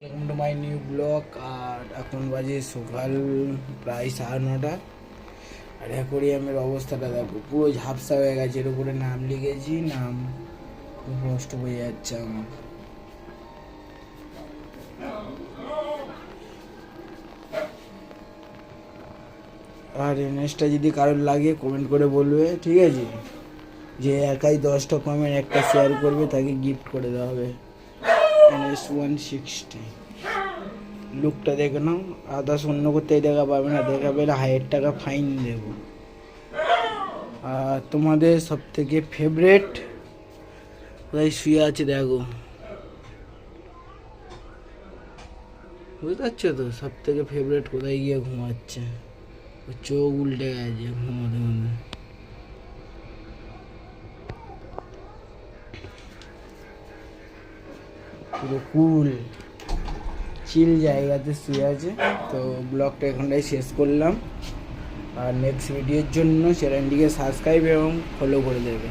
Welcome to my new blog. আর এখন বাজে সকাল প্রায় 9:30। আর অ্যাকোরিয়ামের অবস্থাটা দেখো, পুরো ঝাপসা হয়ে গেছে। এর উপরে নাম লিখেছি, নাম কষ্ট হয়ে যাচ্ছে আমার। আর এনএসটা যদি কারোর লাগে কমেন্ট করে বলবে, ঠিক আছে? যে একাই 10টা কমেন্ট একটা শেয়ার করবে তাকে গিফট করে দেওয়া হবে NS160। লুকটা দেখে নাও, আদার্স অন্য কোথায় দেখা পাবে না, দেখা পেলে 1000 টাকা ফাইন দেব। আর তোমাদের সব থেকে ফেভারেট কোথায় শুয়ে আছে দেখো, বুঝতে পারছো তো? সব থেকে ফেভারেট কোথায় গিয়ে ঘুমাচ্ছে, ও চোখ উল্টে গেছে ঘুমাতে ঘুমাতে। পুরো কুল চিল জায়গাতে শুয়ে আছে। তো ব্লগটা এখানটাই শেষ করলাম। আর নেক্সট ভিডিওর জন্য চ্যানেলটিকে সাবস্ক্রাইব এবং ফলো করে দেবে।